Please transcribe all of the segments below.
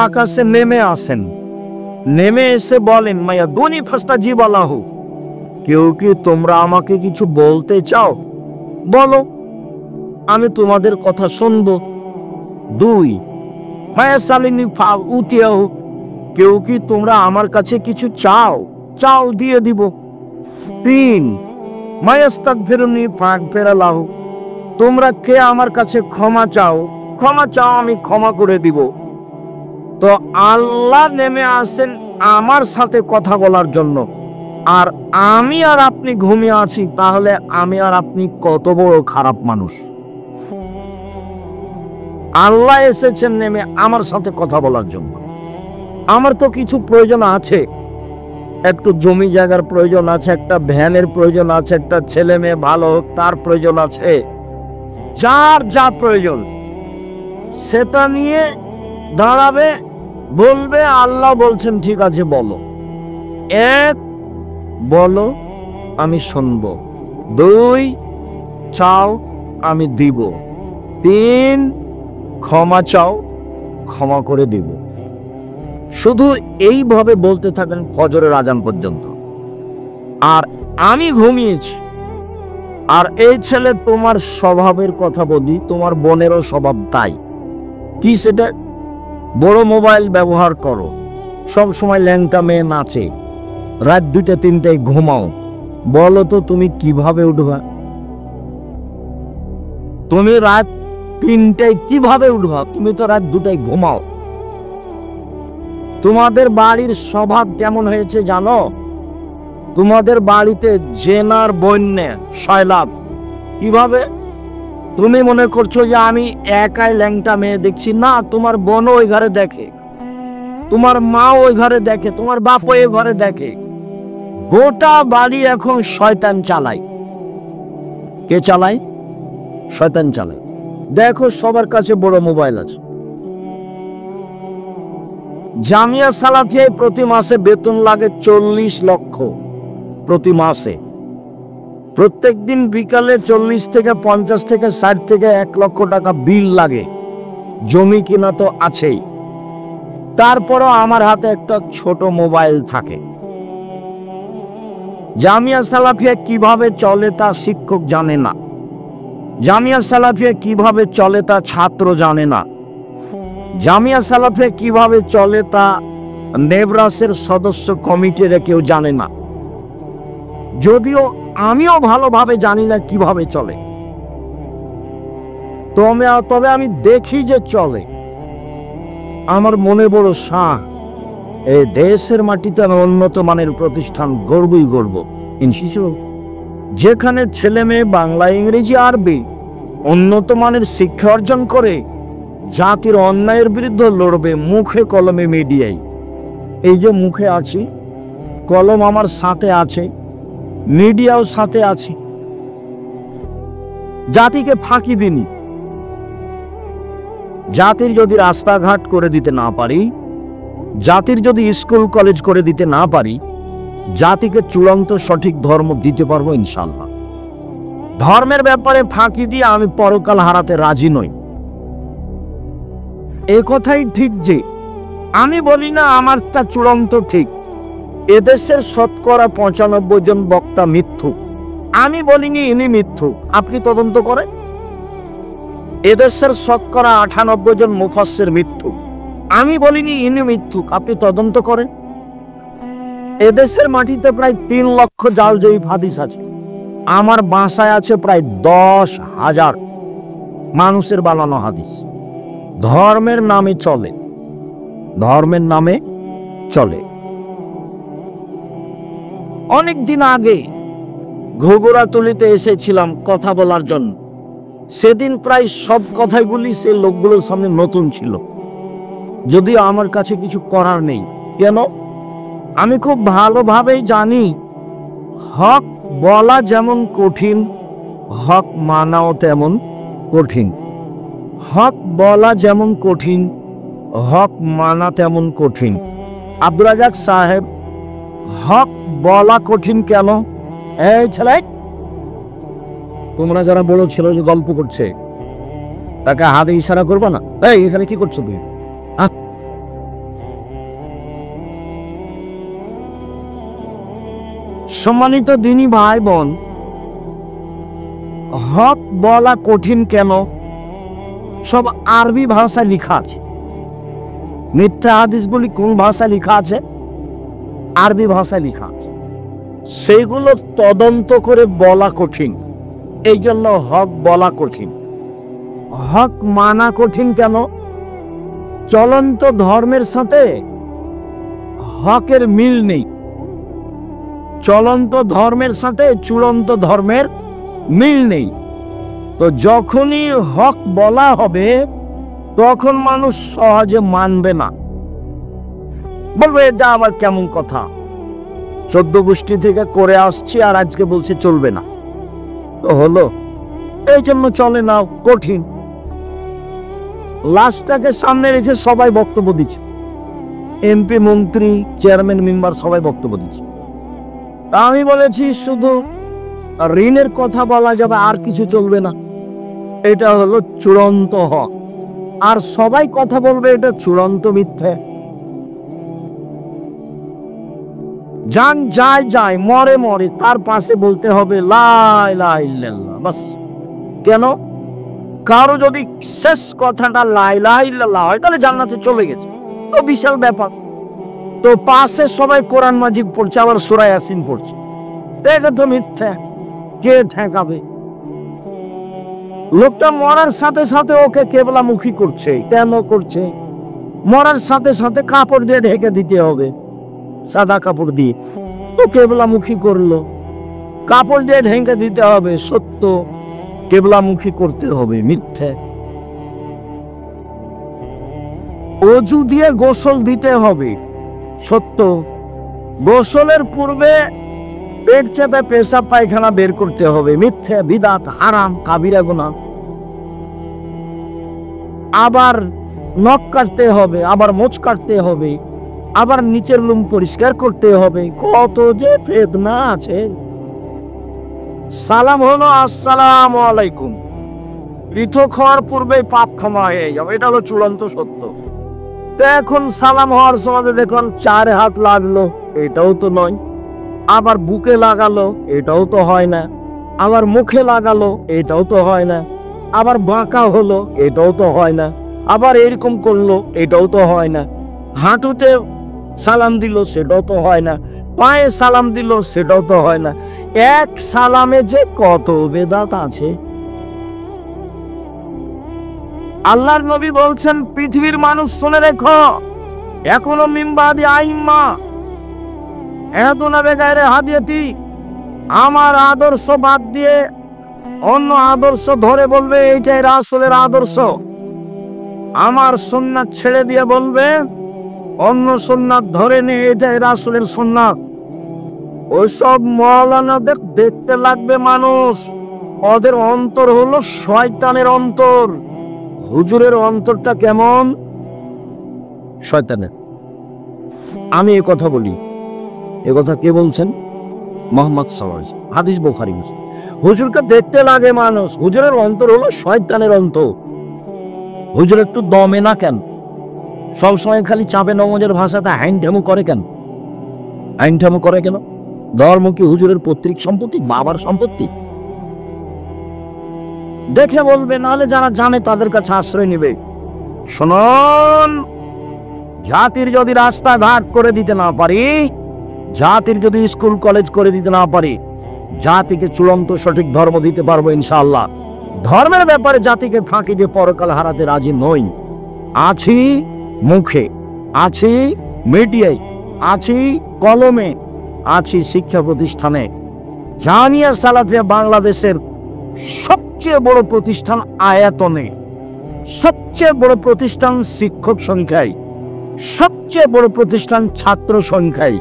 আকাশে নেমে আসেন, নেমে এসে বলেন মায়া দুনি ফাস্তাজিব লাহু, কেউ কি তোমরা আমাকে কিছু বলতে চাও? বলো, আমি তোমাদের কথা শুনবো। 2 মায়া সালিনী উতিয়াহু, কেউ কি তোমরা আমার কাছে কিছু চাও? চাও, দিয়ে দিব। 3 মায়াস্তাগফিরুনি ফাগফিরা লাহু, তোমরা কে আমার কাছে ক্ষমা চাও? ক্ষমা চাও, আমি ক্ষমা করে দিব। তো আল্লাহ নেমে আসেন আমার সাথে কথা বলার জন্য, আর আমি আর আপনি ঘুমিয়ে আছি। তাহলে আমি আর আপনি কত বড় খারাপ মানুষ। আল্লাহ এসেছেন নেমে আমার সাথে কথা বলার জন্য। আমার তো কিছু প্রয়োজন আছে, একটু জমি জায়গার প্রয়োজন আছে, একটা ভ্যানের প্রয়োজন আছে, একটা ছেলে মেয়ে ভালো হোক তার প্রয়োজন আছে। যার যা প্রয়োজন সেটা নিয়ে দাঁড়াবে, বলবে। আল্লাহ বলছেন ঠিক আছে বলো। 1 বলো, আমি শুনবো। 2 চাও, আমি দিব। 3 ক্ষমা চাও, ক্ষমা করে দিব। শুধু এইভাবে বলতে থাকেন ফজরের আজান পর্যন্ত। আর আমি ঘুমিয়েছি। আর এই ছেলে তোমার স্বভাবের কথা বলি, তোমার বোনেরও স্বভাব তাই। কি সেটা? বড় মোবাইল ব্যবহার করো, সব সময় ল্যাংটা মেয়ে নাচে, রাত 2টা-3টায় ঘুমাও। বলো তো তুমি কিভাবে উঠবা? তুমি রাত 3টায় কিভাবে উঠবা? তুমি তো রাত 2টায় ঘুমাও। তোমাদের বাড়ির স্বভাব কেমন হয়েছে জানো? তোমাদের বাড়িতে জেনার বন্যা সয়লাভ। কিভাবে? তুমি মনে করছো যে আমি একাই ল্যাংটা মেয়ে দেখছি? না, তোমার বোনও ওই ঘরে দেখে, তোমার মা ওই ঘরে দেখে, তোমার বাপ ওই ঘরে দেখে। গোটা বাড়ি এখন শয়তান চালায়। কে চালায়? শয়তান চালায়। দেখো সবার কাছে বড় মোবাইল আছে। জামিয়া সালাফিয়ায় প্রতি মাসে বেতন লাগে 40 লক্ষ প্রতি মাসে। প্রত্যেক দিন বিকালে 40 থেকে 50 থেকে 60 থেকে 1 লক্ষ টাকা বিল লাগে। জমি কিনা তো আছেই, তারপরও আমার হাতে একটা ছোট মোবাইল থাকে। জামিয়া সালাফিয়া কিভাবে চলে তা শিক্ষক জানে না, জামিয়া সালাফিয়া কিভাবে চলে তা ছাত্র জানে না, জামিয়া সালাফিয়া কিভাবে চলে তা নেবরাসের সদস্য কমিটির কেউ জানে না। যদিও আমিও ভালোভাবে জানি না কিভাবে চলে, তবে আমি দেখি যে চলে। আমার মনে বড় শাহ, এই দেশের মাটিতে আমি উন্নত মানের প্রতিষ্ঠান গড়বই গড়ব ইনশাআল্লাহ, যেখানে ছেলে মেয়ে বাংলা, ইংরেজি, আরবি উন্নত মানের শিক্ষা অর্জন করে জাতির অন্যায়ের বিরুদ্ধে লড়বে মুখে কলমে মিডিয়ায়। এই যে মুখে আছি, কলম আমার সাথে আছে, মিডিয়াও সাথে আছে। জাতিকে ফাঁকি দিনি। জাতির যদি রাস্তাঘাট করে দিতে না পারি, জাতির যদি স্কুল কলেজ করে দিতে না পারি, জাতিকে চূড়ান্ত সঠিক ধর্ম দিতে পারবো ইনশাআল্লাহ। ধর্মের ব্যাপারে ফাঁকি দিয়ে আমি পরকাল হারাতে রাজি নই। এ কথাই ঠিক যে আমি বলি না আমারটা চূড়ান্ত ঠিক। এদেশের শতকরা 95 জন বক্তা মিথ্যুক। আমি বলিনি ইনি মিথ্যুক, আপনি তদন্ত করেন। এদেশের শতকরা 98 জন মুফাসসির মিথ্যুক। আমি বলিনি ইনি মিথ্যুক, আপনি তদন্ত করেন। এদেশের মাটিতে প্রায় 3 লক্ষ জাল জয়ীফ হাদিস আছে। আমার বাসায় আছে প্রায় 10,000 মানুষের বানানো হাদিস। ধর্মের নামে চলে, ধর্মের নামে চলে। অনেক দিন আগে ঘুঘুরাতলিতে এসেছিলাম কথা বলার জন্য। সেদিন প্রায় সব কথাগুলি সে লোকগুলোর সামনে নতুন ছিল, যদিও আমার কাছে কিছু করার নেই। কেন? আমি খুব ভালোভাবেই জানি হক বলা যেমন কঠিন, হক মানাও তেমন কঠিন। হক বলা যেমন কঠিন, হক মানা তেমন কঠিন। আব্দুর রাজ্জাক সাহেব, হক বলা কঠিন কেন? এই ছেলে, তোমরা যারা বড় ছেলে যে গল্প করছে তাকে হাতে ইশারা করবে না? এই এখানে কি করছো তুমি? সম্মানিত দিনী ভাই বোন, হক বলা কঠিন কেন? সব আরবি ভাষায় লেখা আছে। মিথ্যা হাদিস বলি কোন ভাষায় লেখা আছে? আরবি ভাষায় লেখা আছে। সেগুলো তদন্ত করে বলা কঠিন, এই জন্য হক বলা কঠিন। হক মানা কঠিন কেন? চলন্ত ধর্মের সাথে হকের মিল নেই। চলন্ত ধর্মের সাথে চূড়ান্ত ধর্মের মিল নেই। তো যখনই হক বলা হবে তখন মানুষ সহজে মানবে না, বলবে এটা আবার কেমন কথা, 14 গোষ্ঠী থেকে করে আসছি আর আজকে বলছে চলবে না। তো হলো, এই জন্য চলে না, কঠিন। লাশটাকে সামনে রেখে সবাই বক্তব্য দিচ্ছে, এমপি, মন্ত্রী, চেয়ারম্যান, মেম্বার সবাই বক্তব্য দিচ্ছে। আমি বলেছি শুধু ঋণের কথা বলা যাবে, আর কিছু চলবে না। এটা হলো চূড়ান্ত হক। আর সবাই কথা বলবে এটা চূড়ান্ত মিথ্যে। যান যায় যায়, মরে মরে, তার পাশে বলতে হবে লা ইলাহা ইল্লাল্লাহ, বাস। কেন? কারো যদি শেষ কথাটা লা ইলাহা ইল্লাল্লাহ হয় তাহলে জান্নাতে চলে গেছে, তো বিশাল ব্যাপার। তো পাশে সবাই কোরআন মাজিদ পড়ছে, আবার সূরা ইয়াসিন পড়ছে, এটা তো মিথ্যা। কে ঠেকাবে? লোকটা মরার সাথে সাথে ওকে কেবলামুখী করছে। কেন করছে? মরার সাথে সাথে কাপড় দিয়ে ঢেকে দিতে হবে, সাদা কাপড় দিয়ে। তো কেবলামুখী করলো, কাপড় দিয়ে ঢেকে দিতে হবে, সত্য। কেবলামুখী করতে হবে, মিথ্যে। অজু দিয়ে গোসল দিতে হবে, সত্য। গোসলের পূর্বে পেট চেপে পেশাব পায়খানা বের করতে হবে, মিথ্যে, বিদআত, হারাম, কাবিরা গুনাহ। আবার নখ কাটতে হবে, আবার মোচ কাটতে হবে, আবার নিচের লুম পরিষ্কার করতে হবে। কত যে ফেতনা আছে। সালাম হলো আসসালামু আলাইকুম, পৃথক হওয়ার পূর্বে পাপ ক্ষমা হয়ে যাবে, এটা হলো চূড়ান্ত সত্য। তো এখন সালাম হওয়ার সময় দেখুন 4 হাত লাগলো, এটাও তো নয়। আবার বুকে লাগালো, এটাও তো হয় না। আবার মুখে লাগালো, এটাও তো হয় না। আবার বাঁকা হলো, এটাও তো হয় না। আবার এরকম করলো, এটাও তো হয় না। হাঁটুতে সালাম দিল, সেটাও তো হয় না। পায়ে সালাম দিল, সেটাও তো হয় না। এক সালামে যে কত বেদাত আছে। আল্লাহর নবী বলছেন, পৃথিবীর মানুষ শুনে রেখো, এখনো মিম্বাদি আইম্মা এদুনা বেগাইরে হাদিয়াতি, আমার আদর্শ বাদ দিয়ে অন্য আদর্শ ধরে বলবে এইটাই রাসূলের আদর্শ। আমার সুন্নাত ছেড়ে দিয়ে বলবে অন্য সুন্নাত ধরে নে, এটাই রাসূলের সুন্নাত। ওইসব মাওলানাদের দেখতে লাগবে মানুষ, ওদের অন্তর হলো শয়তানের অন্তর। হুজুরের অন্তরটা কেমন? শয়তানের। আমি এ কথা বলি, এ কথা কে বলছেন? মুহাম্মদ সাল্লাল্লাহু আলাইহি ওয়াসাল্লাম, হাদিস বুখারী মুসলিম। হুজুরকে দেখতে লাগে মানুষ, হুজুরের অন্তর হলো শয়তানের অন্তর। হুজুর একটু দমে না কেন? সবসময় খালি চাপে নমজের ভাষাতে হাইনঠামু করে কেন? হাইনঠামু করে কেন? ধর্ম কি হুজুরের পৈতৃক সম্পত্তি, বাবার সম্পত্তি? দেখে বলবে, নাহলে যারা জানে তাদের কাছে আশ্রয় নেবে। শুনুন, জাতির যদি রাস্তাঘাট করে দিতে না পারি, জাতির যদি স্কুল কলেজ করে দিতে না পারি, জাতিকে চূড়ান্ত সঠিক ধর্ম দিতে পারবো ইনশাআল্লাহ। ধর্মের ব্যাপারে জাতিকে ফাঁকি দিয়ে পরকাল হারাতে রাজি নই। আছি মুখে, আছি মিডিয়ায়, আছি কলমে, আছি শিক্ষা প্রতিষ্ঠানে। জামিয়া সালাফিয়া বাংলাদেশের সবচেয়ে বড় প্রতিষ্ঠান আয়াতনে, সবচেয়ে বড় প্রতিষ্ঠান শিক্ষক সংখ্যায়, সবচেয়ে বড় প্রতিষ্ঠান ছাত্র সংখ্যায়।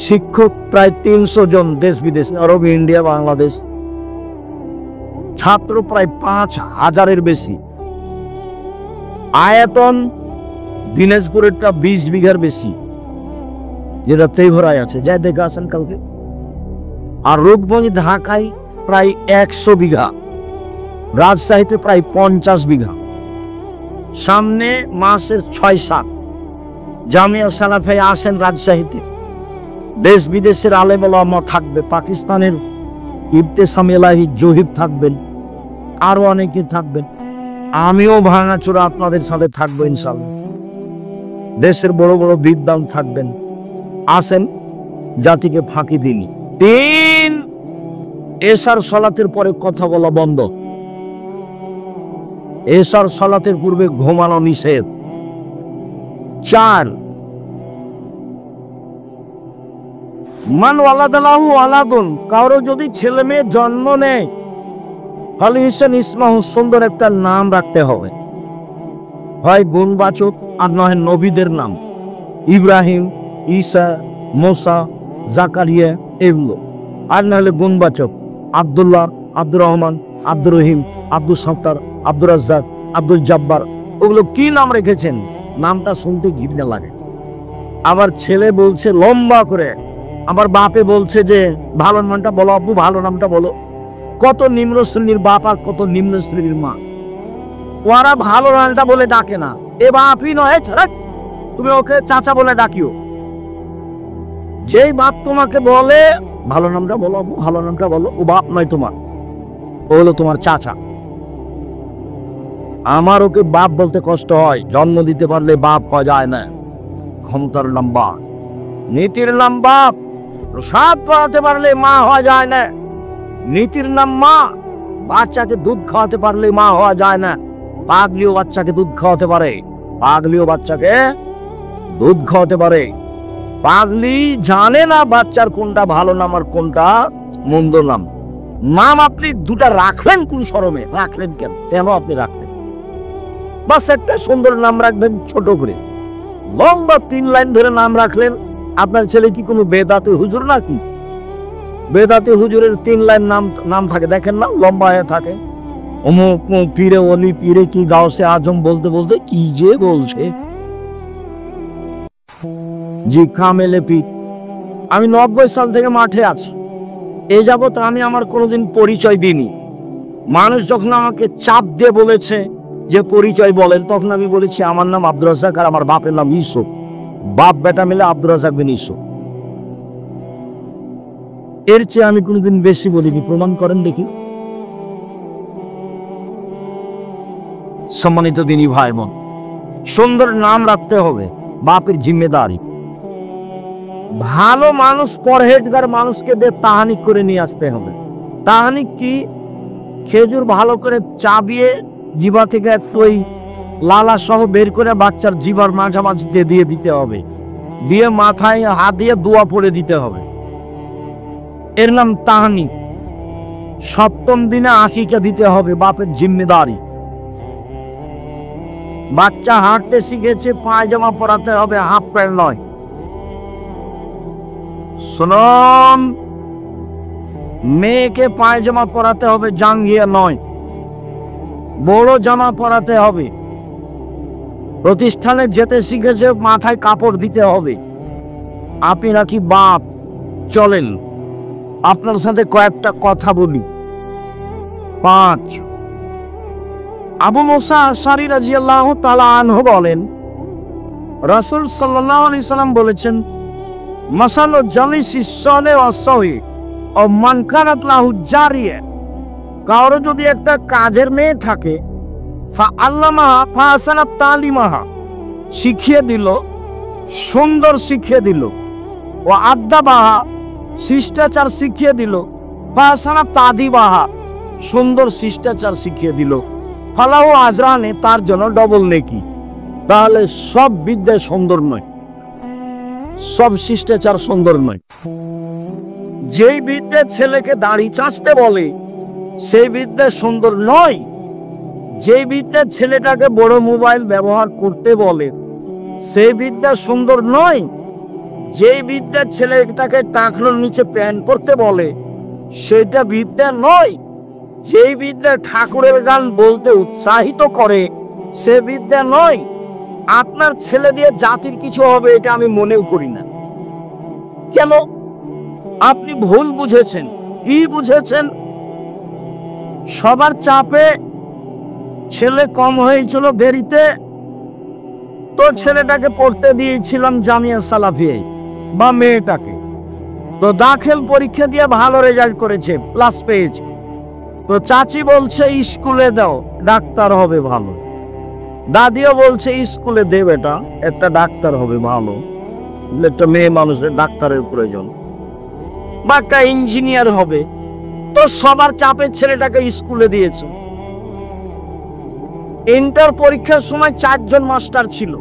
শিক্ষক প্রায় 300 জন, দেশ বিদেশ, আরব, ইন্ডিয়া, বাংলাদেশ। ছাত্র প্রায় 5000-এর বেশি। আয়তন দিনাজপুরেরটা 20 বিঘার বেশি, যেটা তেঘরায় আছে, যা দেখে আসেন কালকে। আর রূপগঞ্জ ঢাকায় প্রায় 100 বিঘা, রাজশাহীতে প্রায় 50 বিঘা। সামনে মাসের 6-7 জামিয়া সালাফিয়া আসেন রাজশাহীতে, দেশ বিদেশের আলেম ওলামা থাকবে, পাকিস্তানের ইবতেসাম এলাহি জহিব থাকবেন, আরো অনেকে থাকবেন। আমিও ভাঙাচোরা আপনাদের সাথে থাকবো ইনশাআল্লাহ। দেশের বড় বড় বিদ্বান থাকবেন। আসেন, জাতিকে ফাঁকি দিনি। 3, এশার সালাতের পরে কথা বলা বন্ধ। এশার সালাতের পূর্বে ঘুমানো নিষেধ। 4, মান ওয়ালাদালাহু ওয়ালাদুন, কারো যদি ছেলে মেয়ে জন্ম নেয়, ফালি হিসেন ইসমাহু, সুন্দর একটা নাম রাখতে হবে, হয় গুণবাচক আর নয় নবীদের নাম, ইব্রাহিম, ঈসা, মুসা, জাকারিয়া, এগুলো। আর না হলে গুণবাচক, আব্দুল্লাহ, আব্দুর রহমান, আব্দুর রহিম, আব্দুল সত্তার, আব্দুর রাজ্জাক, আব্দুল জব্বার। ওগুলো কি নাম রেখেছেন, নামটা শুনতে ঘৃণা লাগে। আবার ছেলে বলছে লম্বা করে, আমার বাপে বলছে যে ভালো নামটা বলো আব্বু, ভালো নামটা বলো। কত নিম্ন শ্রেণীর বাপ আর কত নিম্ন শ্রেণীর মা, ওরা ভালো নামটা বলে ডাকে না। এ বাপই নয়, ছাড়া তুমি ওকে চাচা বলে ডাকিও। যেই বাপ তোমাকে বলে ভালো নামটা বলো আব্বু, ভালো নামটা বলো, ও বাপ নয় তোমার, ও হলো তোমার চাচা। আমার ওকে বাপ বলতে কষ্ট হয়, জন্ম দিতে পারলে বাপ হওয়া যায় না। ক্ষমতার নাম বাপ, নীতির নাম বাপ, প্রসাদ পড়াতে পারলে মা হওয়া যায় না। নীতির নাম মা, বাচ্চাকে দুধ খাওয়াতে পারলে মা হওয়া যায় না। পাগলিও বাচ্চাকে দুধ খাওয়াতে পারে, পাগলিও বাচ্চাকে দুধ খাওয়াতে পারে। পাগলি জানে না বাচ্চার কোনটা ভালো নাম আর কোনটা মন্দ নাম। নাম আপনি দুটা রাখলেন কোন শরমে? রাখলেন কেন? কেন আপনি রাখলেন? বাস একটা সুন্দর নাম রাখবেন, ছোট করে। লম্বা 3 লাইন ধরে নাম রাখলেন। আপনার ছেলে কি কোনো বেদাতে হুজুর নাকি? বেদাতে হুজুরের 3 লাইন নাম থাকে, দেখেন না, লম্বা হয়ে থাকে। অমুক পীরে ওলি, পীরে কি গাউসে আজম বলতে বলতে কি যে বলছে। জি কামেলে পীর। আমি 90 সাল থেকে মাঠে আছি। এই যাবত আমি আমার কোনোদিন পরিচয় দিইনি। মানুষ যখন আমাকে চাপ দিয়ে বলেছে যে পরিচয় বলেন, তখন আমি বলেছি আমার নাম আব্দুর রাজ্জাক আর আমার বাপের নাম ইউসুফ। বাপ বেটা মিলে আব্দুর রাজ্জাক বিন ইউসুফ। এর চেয়ে আমি কোনোদিন বেশি বলিনি। প্রমাণ করেন দেখি। সম্মানিত দিনী ভাই বোন, সুন্দর নাম রাখতে হবে, বাপের জিম্মেদারি। ভালো মানুষ, পরহেজগার মানুষকে দিয়ে তাহানিক করে নিয়ে আসতে হবে। তাহানিক কি? খেজুর ভালো করে চাবিয়ে জিভা থেকে একটু ওই লালা সহ বের করে বাচ্চার জিভার মাঝামাঝিতে দিয়ে দিতে হবে, দিয়ে মাথায় হাত দিয়ে দোয়া পড়ে দিতে হবে। এর নাম তাহানিক। 7ম দিনে আকিকা দিতে হবে, বাপের জিম্মেদারি। বাচ্চা হাঁটতে শিখেছে, পায়জামা পরাতে হবে, হাফ প্যান্ট নয়। শুনুন, মেয়েকে পায়জামা পরাতে হবে, জাঙ্গিয়া নয়। বড় জামা পরাতে হবে। প্রতিষ্ঠানে যেতে শিখেছে, মাথায় কাপড় দিতে হবে। আপনি নাকি বাপ, চলেন আপনার সাথে কয়েকটা কথা বলি। 5, আবু মুসা আশআরী রাদিয়াল্লাহু তাআলা আনহু বলেন, রাসূল সাল্লাল্লাহু আলাইহি সাল্লাম বলেছেন, মাসালু জালিসিস সালিহ ওয়াস সহি ও মান কানাত লাহু জারিয়া, কারো যদি একটা কাজের মেয়ে থাকে, ফা আল্লামাহা ফা হাসানা তালিমাহা, শিখিয়ে দিল, সুন্দর শিখিয়ে দিল, ও আদ্দাবাহা, শিষ্টাচার শিখিয়ে দিল, ফা হাসানা তাদিবাহা, সুন্দর শিষ্টাচার শিখিয়ে দিল, ফালাহু আজরানে, তার জন্য ডবল নেকি। তাহলে সব বিদ্যা সুন্দর নয়, সব শিষ্টাচার সুন্দর নয়। যেই বিদ্যা ছেলেকে দাড়ি চাঁচতে বলে সেই বিদ্যা সুন্দর নয়। যেই বিদ্যা ছেলেটাকে বড় মোবাইল ব্যবহার করতে বলে সেই বিদ্যা সুন্দর নয়। যেই বিদ্যা ছেলেটাকে টাকলোর নিচে প্যান্ট পরতে বলে সেটা বিদ্যা নয়। যেই বিদ্যা ঠাকুরের গান বলতে উৎসাহিত করে সে বিদ্যা নয়। আপনার ছেলে দিয়ে জাতির কিছু হবে এটা আমি মনেও করি না। কেন? আপনি ভুল বুঝেছেন। কি বুঝেছেন? সবার চাপে ছেলে কম হয়েছিল দেরিতে, তো ছেলেটাকে পড়তে দিয়েছিলাম জামিয়া সালাফিয়ায়, বা মেয়েটাকে। তো দাখিল পরীক্ষা দিয়ে ভালো রেজাল্ট করেছে, প্লাস পেয়েছে। তো চাচি বলছে স্কুলে দাও, ডাক্তার হবে ভালো। দাদিও বলছে স্কুলে দে বেটা, একটা ডাক্তার হবে ভালো, একটা মেয়ে মানুষের ডাক্তারের প্রয়োজন, বা একটা ইঞ্জিনিয়ার হবে। তো সবার চাপে ছেলেটাকে স্কুলে দিয়েছে। ইন্টার পরীক্ষার সময় 4 জন মাস্টার ছিল,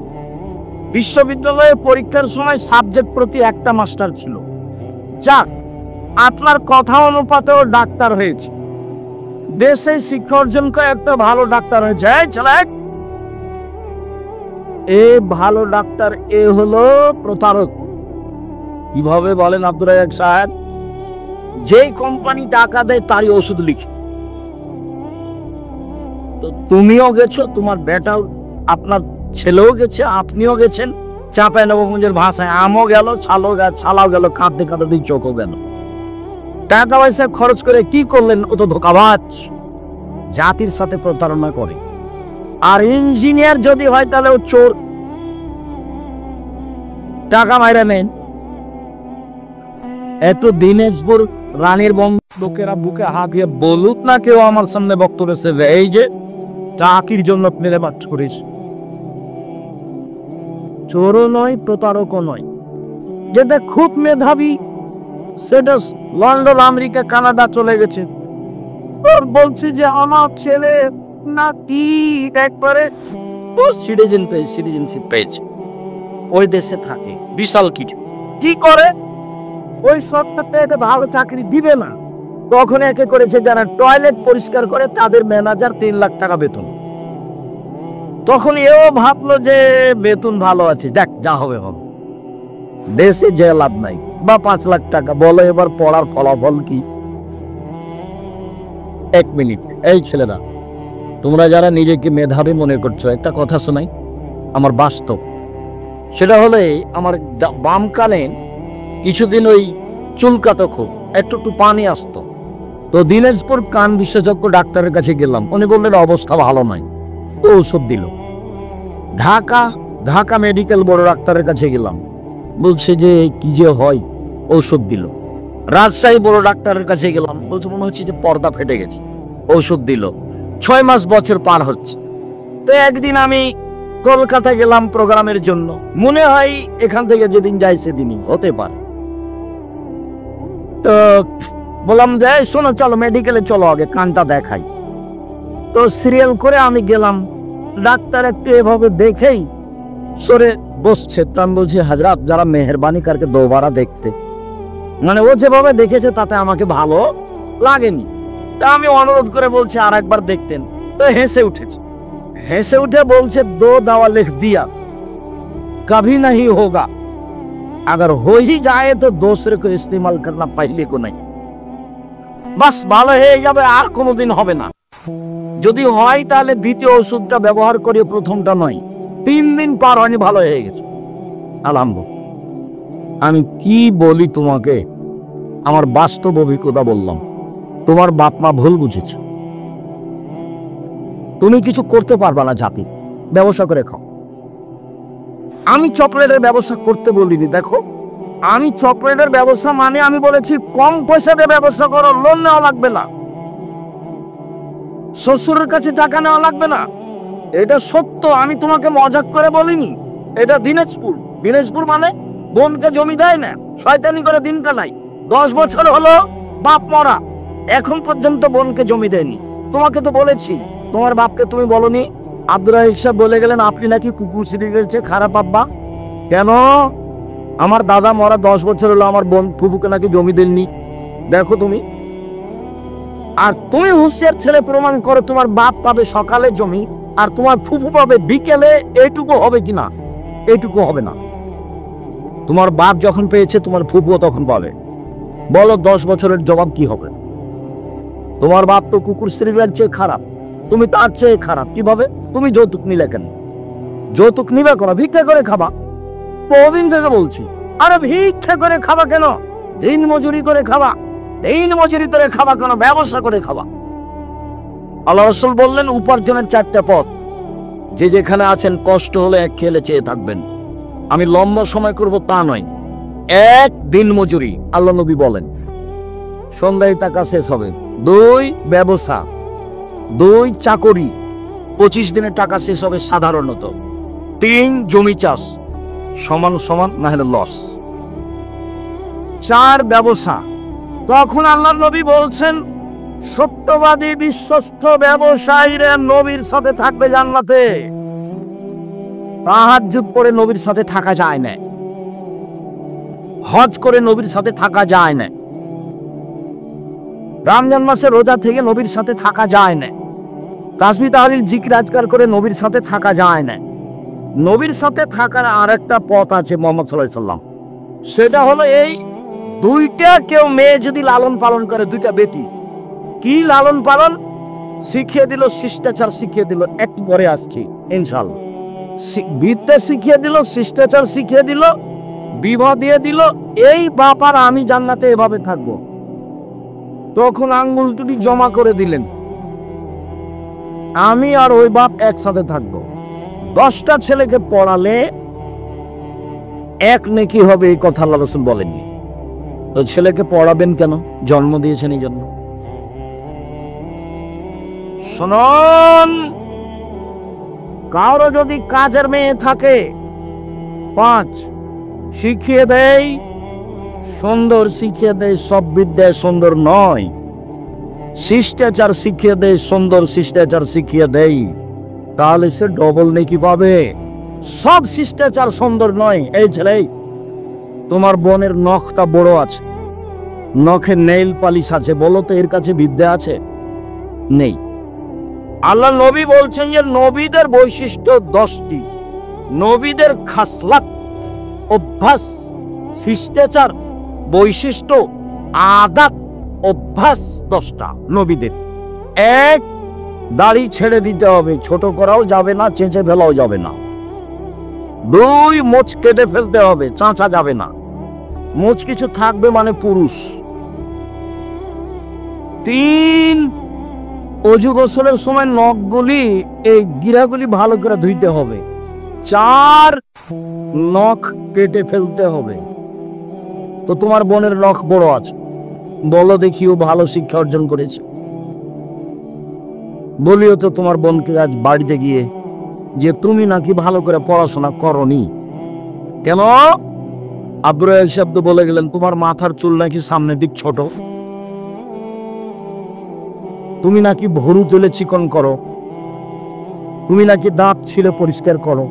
বিশ্ববিদ্যালয়ে পরীক্ষার সময় সাবজেক্ট প্রতি একটা মাস্টার ছিল। যাক, আপনার কথা অনুপাতেও ডাক্তার হয়েছে, দেশে শিক্ষা অর্জন করে একটা ভালো ডাক্তার হয়েছে। এ ভালো ডাক্তার, এ হলো প্রতারক। কিভাবে বলেন আব্দুর রাজ্জাক সাহেব? যেই কোম্পানি টাকা দেয় তারই ওষুধ লিখে। তো তুমিও গেছো, তোমার বেটাও, আপনার ছেলেও গেছে, আপনিও গেছেন। চাঁপাইনবাবগঞ্জের ভাষায় আমও গেল, ছালাও গেল, কাঁদতে কাঁদতে দুই চোখও গেল। টাকা পয়সা খরচ করে কি করলেন? ও তো ধোঁকাবাজ, জাতির সাথে প্রতারণা করে। আর ইঞ্জিনিয়ার যদি হয় তাহলে ও চোর, টাকা মাইরা নেন। একটু দিনাজপুর রানীর বংশ লোকেরা বুকে হাত দিয়ে বলুক না কেউ আমার সামনে বক্তব্য রেখেছে, এই যে চাকরির জন্য প্লেনে বাচ্চ করিস। চোরও নয়, প্রতারকও নয়। যেটা খুব মেধাবী সেটা লন্ডন, আমেরিকা, কানাডা চলে গেছে। ওর বলছে যে আমার ছেলে নাকি একবারে ও সিটিজেনশিপ পেয়েছে, ওই দেশে থাকে, বিশাল কিছু। কি করে? ওই সরকারটা এতে ভালো চাকরি দিবে না, তখন একে করেছে যারা টয়লেট পরিষ্কার করে তাদের ম্যানেজার 3 লাখ টাকা বেতন। তখন এও ভাবলো যে বেতন ভালো আছে, দেখ যা হবে হবে, দেশে যে লাভ নাই, বা 5 লাখ টাকা। বলো এবার পড়ার ফলাফল কি? 1 মিনিট, এই ছেলেরা, তোমরা যারা নিজেকে মেধাবী মনে করছো, একটা কথা শোনাই, আমার বাস্তব। সেটা হলে আমার বাম কানে কিছুদিন ওই চুলকাতো, খুব একটু পানি আসতো। তো দিনাজপুর কান বিশেষজ্ঞ ডাক্তারের কাছে গেলাম, উনি বললেন অবস্থা ভালো নয়, তো ওষুধ দিল। ঢাকা মেডিকেল বড় ডাক্তারের কাছে গেলাম, বলছে যে কি যে হয়, ঔষধ দিল। রাজশাহী বড় ডাক্তারের কাছে গেলাম, বলছে মনে হচ্ছে যে পর্দা ফেটে গেছে, ঔষধ দিল। 6 মাস বছর পার হচ্ছে। তো একদিন আমি কলকাতা গেলাম প্রোগ্রামের জন্য, মনে হয় এখান থেকে যেদিন যাই সেদিনই হতে পারে। তো বললাম যে শোনো, চলো মেডিকেলে চলো, আগে কানটা দেখাই। তো সিরিয়াল করে আমি গেলাম। ডাক্তার একটু এভাবে দেখেই সরে বসছে। তো আমি বলছি, হাজরাত যারা মেহরবানি করকে দোবারা দেখতে, মানে ও যেভাবে দেখেছে তাতে আমাকে ভালো লাগেনি। তা আমি অনুরোধ করে বলছি আর একবার দেখতেন। তো হেসে উঠে বলছে, 2 दवा लिख दिया, कभी नहीं होगा, अगर हो ही जाए तो दूसरे को इस्तेमाल करना, पहले को नहीं। বাস ভালো হয়ে যাবে, আর কোনোদিন হবে না। যদি হয় তাহলে দ্বিতীয় ওষুধটা ব্যবহার করি, প্রথমটা নয়। 3 দিন পার হয়নি, ভালো হয়ে গেছে, আলহামদুলিল্লাহ। আমি কি বলি তোমাকে, আমার বাস্তব অভিজ্ঞতা বললাম। তোমার বাপ মা ভুল বুঝেছে, তুমি কিছু করতে পারবা না, জাতি ব্যবসা করে খাও। আমি চকলেটের ব্যবসা করতে বলিনি। দেখো, আমি চকলেটের ব্যবসা মানে আমি বলেছি কম পয়সা দিয়ে ব্যবসা করো, লোন নেওয়া লাগবে না, শ্বশুরের কাছে টাকা নেওয়া লাগবে না। এটা সত্য, আমি তোমাকে মজাক করে বলিনি। এটা দিনাজপুর মানে বোনকে জমি দেয় না, শয়তানি করে দিন কাটাই। 10 বছর হলো বাপ মরা, এখন পর্যন্ত বোনকে জমি দেয়নি। তোমাকে তো বলেছি, তোমার বাপকে তুমি বলনি? আব্দুর রাজ্জাক সাহেব বলে গেলেন আপনি নাকি কুকুর সিরিজের চেয়ে খারাপ আব্বা। কেন? আমার দাদা মরা 10 বছর হলো, আমার বোন ফুফুকে নাকি জমি দেননি। দেখো তুমি, আর তুমি হুঁশিয়ার ছেলে প্রমাণ করো, তোমার বাপ পাবে সকালে জমি আর তোমার ফুফু পাবে বিকেলে। এইটুকু হবে কিনা? এইটুকু হবে না। তোমার বাপ যখন পেয়েছে তোমার ফুফুও তখন পাবে। বলো 10 বছরের জবাব কি হবে? তোমার বাপ তো কুকুর সিরিজের চেয়ে খারাপ, তুমি তার চেয়ে খারাপ। কিভাবে? তুমি যৌতুক নিলে কেন? যৌতুক নিবে কেন? ভিক্ষা করে খাবা। বহুদিন থেকে বলছি, আরে ভিক্ষা করে খাবা কেন? দিন মজুরি করে খাবা। দিন মজুরি করে খাবা কেন? ব্যবসা করে খাবা। আল্লাহ রাসূল বললেন উপার্জনের 4টা পথ। যে যেখানে আছেন কষ্ট হলে এক খেলে চেয়ে থাকবেন। আমি লম্বা সময় করব তা নয়, এক দিন মজুরি, আল্লাহ নবী বলেন সন্ধ্যায় টাকা শেষ হবে। 2 ব্যবসা, 2 চাকরি, 25 দিনের টাকা শেষ হবে সাধারণত। 3 জমি চাষ, সমান সমান না হলে লস। 4 ব্যবসা। তখন আল্লাহ নবী বলছেন সত্যবাদী বিশ্বস্ত ব্যবসায়ীরা নবীর সাথে থাকবে জান্নাতে। তাহাজ্জুদ পড়ে নবীর সাথে থাকা যায় না, হজ করে নবীর সাথে থাকা যায় না, রমজান মাসে রোজা থেকে নবীর সাথে থাকা যায় না, তাসবিহ তাহলিল জিকির আজকার করে নবীর সাথে থাকা যায় না। নবীর সাথে থাকার আরেকটা পথ আছে মুহাম্মদ সাল্লাল্লাহু আলাইহি সাল্লাম, সেটা হলো এই 2টা কেউ মেয়ে যদি লালন পালন করে, 2টা বেটি, কি লালন পালন শিখিয়ে দিল, শিষ্টাচার শিখিয়ে দিল, একটু পরে আসছি ইনশাআল্লাহ। বিদ্যা শিখিয়ে দিল, শিষ্টাচার শিখিয়ে দিল, বিবাহ দিয়ে দিল, এই বাপ আর আমি জান্নাতে এভাবে থাকবো। তখন আঙ্গুল দুটি জমা করে দিলেন, আমি আর ওই বাপ একসাথে থাকবো। 10টা ছেলেকে পড়ালে 1 নেকি হবে, এই কথা আল্লাহ রাসূল বলেননি। তো ছেলেকে পড়াবেন কেন? জন্ম দিয়েছেন এই জন্য। শুনুন, কারো যদি কাজের মেয়ে থাকে 5 শিখিয়ে দেয়, সুন্দর শিখিয়ে দেয়, সব বিদ্যা সুন্দর নয়, শিষ্টাচার শিখিয়ে দেয়, সুন্দর শিষ্টাচার শিখিয়ে দেয়, তাহলে সে ডবল নেকি পাবে। সব শিষ্টাচার সুন্দর নয়। এই ছেলে, তোমার বোনের নখটা বড় আছে, নখে নেইল পালিশ আছে, বলো তো এর কাছে বিদ্যা আছে? নেই। আল্লাহ নবী বলছেন যে নবীদের বৈশিষ্ট্য 10টি, নবীদের খাসলাত, অভ্যাস, শিষ্টাচার, বৈশিষ্ট্য, আদাত, অভ্যাস 10টা নবীদের। 1, দাড়ি ছেড়ে দিতে হবে, ছোট করাও যাবে না, চেঁচে ফেলাও যাবে না। 2, মোচ কেটে ফেলতে হবে, চাঁচা যাবে না, মোচ কিছু থাকবে মানে পুরুষ। 3, অজু গোসলের সময় নখগুলি, এই গিরাগুলি ভালো করে ধুইতে হবে। 4, নখ কেটে ফেলতে হবে। তো তোমার বোনের নখ বড় আছে, বলো দেখি ও ভালো শিক্ষা অর্জন করেছে? বলিও তো তোমার বোনকে আজ বাড়িতে গিয়ে যে তুমি নাকি ভালো করে পড়াশোনা করনি। কেন? আব্দুর রাজ্জাক শব্দ বলে গেলেন তোমার মাথার চুল নাকি সামনের দিক ছোট, তুমি নাকি ভরু তুলে চিকন করো, তুমি নাকি দাঁত ছিলে পরিষ্কার করো,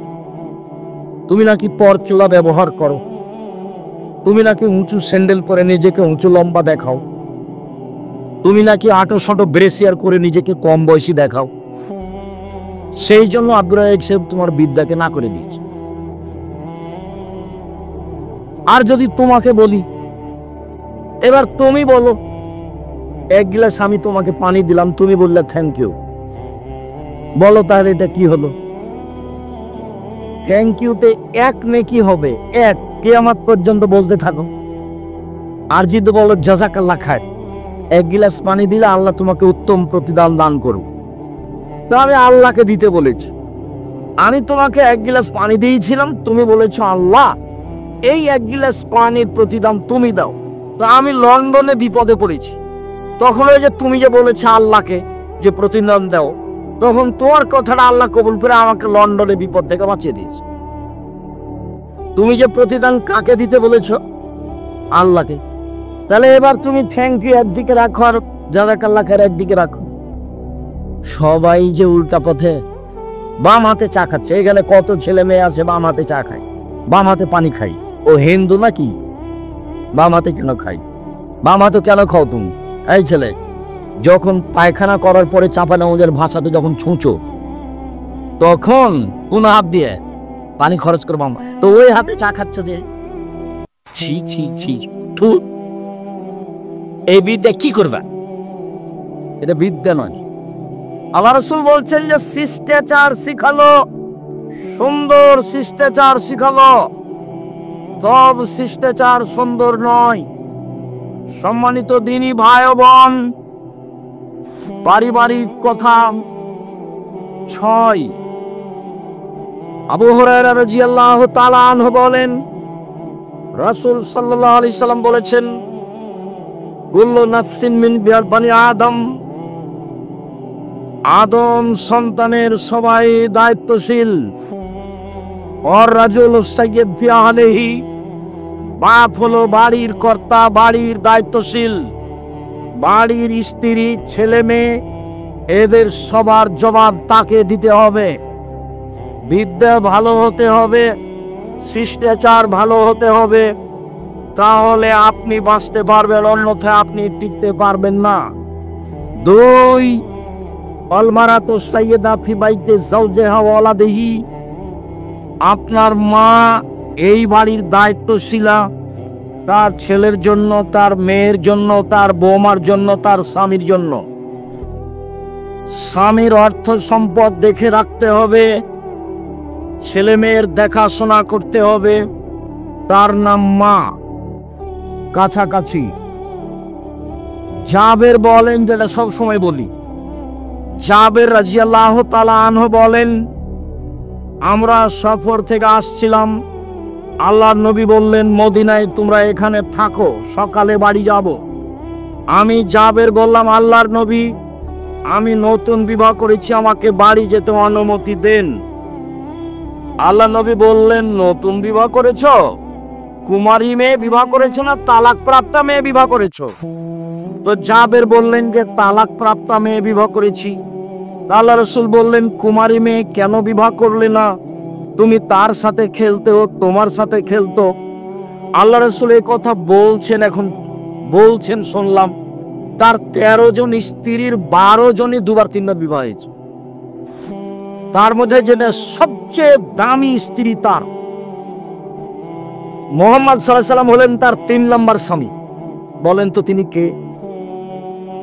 তুমি নাকি পরচুলা ব্যবহার করো, তুমি নাকি উঁচু স্যান্ডেল পরে নিজেকে উঁচু লম্বা দেখাও, তুমি নাকি আটো শটো ব্রেসিয়ার করে নিজেকে কম বয়সী দেখাও। সেই জন্য আব্দুর রাজ্জাক সাহেব তোমার বিদ্যাকে না করে দিয়েছে। আর যদি তোমাকে বলি, এবার তুমি বলো 1 গ্লাস আমি তোমাকে পানি দিলাম, তুমি বললে থ্যাংক ইউ, বলো তাহলে এটা কি হলো? থ্যাংক ইউতে 1 নেকি হবে, 1, কিয়ামত পর্যন্ত বলতে থাকো। আর যদি বলো জাযাকাল্লাহ খায়, 1 গ্লাস পানি দিলে আল্লাহ তোমাকে উত্তম প্রতিদান দান করুক, তো আমি আল্লাহকে দিতে বলেছি। আমি তোমাকে 1 গ্লাস পানি দিয়েছিলাম, তুমি বলেছো আল্লাহ এই 1 গ্লাস পানির প্রতিদান তুমি দাও। তো আমি লন্ডনে বিপদে পড়েছি, তখন ওই যে তুমি যে বলেছো আল্লাহকে যে প্রতিদান দাও, তখন তোমার কথাটা আল্লাহ কবুল করে আমাকে লন্ডনে বিপদ থেকে বাঁচিয়ে দিয়েছে। তুমি যে প্রতিদান কাকে দিতে বলেছো? আল্লাহকে। তাহলে এবার তুমি থ্যাংক ইউ একদিকে রাখো আর জাযাকাল্লাহ খায়ের একদিকে রাখো। সবাই যে উল্টা পথে, বাম হাতে চা খাচ্ছে। এখানে কত ছেলে মেয়ে আছে বাম হাতে চা খায়, বাম হাতে পানি খাই। ও হিন্দু নাকি? বাম হাতে কেন খাই? বাম হাতে কেন খাও তুমি? এই ছেলে, যখন পায়খানা করার পরে চাঁপানেওয়াজের ভাষাতে যখন ছুঁচো, তখন কোন হাত দিয়ে পানি খরচ করো? বাম। তো ওই হাতে চা খাচ্ছ যে, ছি ছি ছি, থু। এই বিদ্যা কি করবা? এটা বিদ্যা নয়। আল্লাহ রাসূল বলছেন যে শিষ্টাচার শিখালো, সুন্দর শিষ্টাচার শিখালো, সব শিষ্টাচার সুন্দর নয়। সম্মানিত দিনী ভাই বোন, পারিবারিক কথা 6, আবু হুরায়রা রাদিয়াল্লাহু তাআলা আনহু বলেন রাসূল সাল্লাল্লাহু আলাইহি সাল্লাম বলেছেন, কুল্লু নাফসিন মিন বানি আদম, আদম সন্তানের সবাই দায়িত্বশীল। আর রাজুল সাইয়্যিদ ফি আহলিহি, বাপ হলো বাড়ির কর্তা, বাড়ির দায়িত্বশীল। বাড়ির স্ত্রী, ছেলে মেয়ে, এদের সবার জবাব তাকে দিতে হবে। বিদ্যা ভালো হতে হবে, শিষ্টাচার ভালো হতে হবে, তাহলে আপনি বাঁচতে পারবেন, অন্যথায় আপনি টিকতে পারবেন না। 2, আল মারাতু সাইয়্যিদা ফি বাইতি যাওজিহা ওয়া ওয়ালাদিহি, আপনার মা এই বাড়ির দায়িত্বশীলা, তার ছেলের জন্য, তার মেয়ের জন্য, তার বৌমার জন্য, তার স্বামীর জন্য। স্বামীর অর্থ সম্পদ দেখে রাখতে হবে, ছেলে মেয়ের দেখাশোনা করতে হবে, তার নাম মা। কাছাকাছি জাবের বলেন, যেটা সব সময় বলি, জাবের রাদিয়াল্লাহু তাআলা আনহু বলেন, আমরা সফর থেকে আসছিলাম, আল্লাহর নবী বললেন, মদিনায় তোমরা এখানে থাকো, সকালে বাড়ি যাব। আমি জাবের বললাম, আল্লাহর নবী, আমি নতুন বিবাহ করেছি, আমাকে বাড়ি যেতে অনুমতি দেন। আল্লাহ নবী বললেন, নতুন বিবাহ করেছ? কুমারী মেয়ে বিবাহ করেছ না তালাক প্রাপ্তা মেয়ে বিবাহ করেছ? তো জাবের বললেন যে তালাক প্রাপ্তা মেয়ে বিবাহ করেছি। আল্লাহ রাসূল বললেন, কুমারী মেয়ে কেন বিবাহ করলে না? তুমি তার সাথে খেলতে, ও তোমার সাথে খেলতো। আল্লাহ রাসূল এই কথা বলছেন, এখন বলছেন শুনলাম, তার 13 জন স্ত্রীর 12 জনই 2-3বার বিবাহ হয়েছে। তার মধ্যে যেটা সবচেয়ে দামি স্ত্রী তার মুহাম্মদ সাল্লাল্লাহু আলাইহি সাল্লাম হলেন তার 3 নম্বর স্বামী। বলেন তো তিনি কে?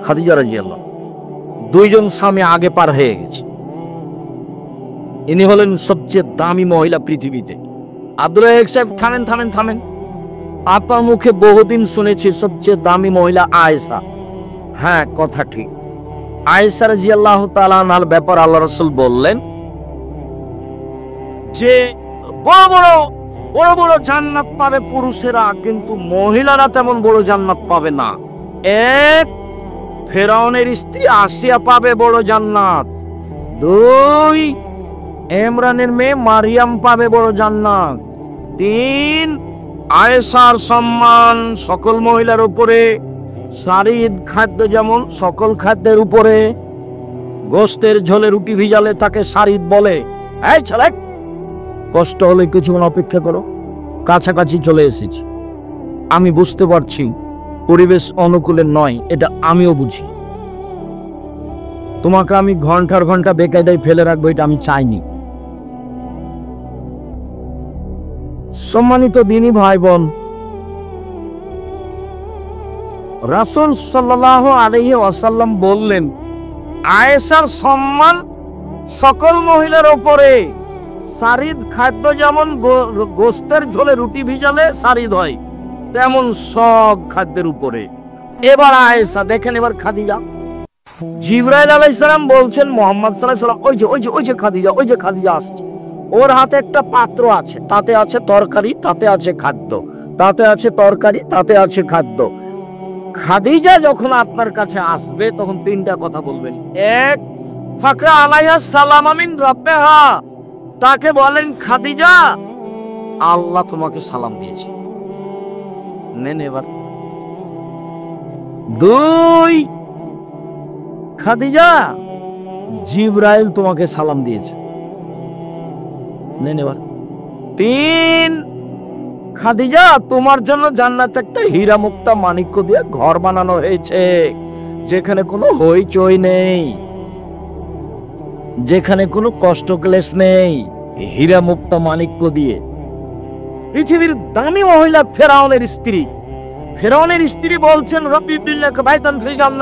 খাদিজা রাদিয়াল্লাহু। 2 জন স্বামী আগে পার হয়ে গেছে। ইনি হলেন সবচেয়ে দামি মহিলা পৃথিবীতে। আব্দুল রাজ্জাক সাহেব, থামেন থামেন থামেন, আপনার মুখে বহুদিন শুনেছি সবচেয়ে দামি মহিলা আয়েশা। হ্যাঁ, কথা ঠিক। আয়েশা রাদিয়াল্লাহু তাআলা আনহার ব্যাপার আল্লাহ রাসূল বললেন যে বড় বড় বড় বড় জান্নাত পাবে পুরুষেরা, কিন্তু মহিলারা তেমন বড় জান্নাত পাবে না। 1, ফেরাউনের স্ত্রী আসিয়া পাবে বড় জান্নাত। 2, ইমরানের মেয়ে মারিয়াম পাবে বড় জান্নাত। 3, আয়েশার সম্মান সকল মহিলার উপরে, সারিদ খাদ্য যেমন সকল খাদ্যের উপরে। গোস্তের ঝোলে রুটি ভিজালে তাকে সারিদ বলে। এই ছেলে, কষ্ট হলে কিছুক্ষণ অপেক্ষা করো, কাছাকাছি চলে এসেছি। আমি বুঝতে পারছি পরিবেশ অনুকূলে নয়, এটা আমিও বুঝি। তোমাকে আমি ঘন্টার ঘন্টা বেকায়দায় ফেলে রাখবো, এটা আমি চাইনি। সম্মানিত দিনী ভাই বোন, রাসূল সাল্লাল্লাহু আলাইহি ওয়াসাল্লাম বললেন, আয়েশার সম্মান সকল মহিলার উপরে। সারিদ খাদ্য যেমন গোস্তের ঝোলে রুটি ভিজালে সারিদ হয়, তেমন সব খাদ্যের উপরে। এবার আয়েশা দেখেন, এবার খাদিজা। জিবরাইল আলাইহিস সালাম বলছেন মুহাম্মদ সাল্লাল্লাহু আলাইহি ওয়াসাল্লাম, ওই যে খাদিজা, ওই যে খাদিজা আসছে। ওর হাতে একটা পাত্র আছে, তাতে আছে তরকারি, তাতে আছে খাদ্য, তাতে আছে তরকারি, তাতে আছে খাদ্য। খাদিজা যখন আপনার কাছে আসবে তখন 3টা কথা বলবেন। 1, ফাকরা আলাইহা সালাম মিন রাব্বিহা, তাকে বলেন, খাদিজা আল্লাহ তোমাকে সালাম দিয়েছে, নেন এবার। 2, খাদিজা জিবরাইল তোমাকে সালাম দিয়েছে, নেন এবার। 3, খাদিজা তোমার জন্য জান্নাতে একটা হীরা মুক্তা মাণিক্য দিয়ে ঘর বানানো হয়েছে, যেখানে কোনো হইচই নেই, যেখানে কোনো কষ্ট ক্লেশ নেই, হীরা মুক্তা মাণিক্য দিয়ে। পৃথিবীর দামি মহিলা ফেরাউনের স্ত্রী। ফেরাউনের স্ত্রী বলছেন, রব্বি বিল্লাহ বাইতান ফিল জান্নাহ।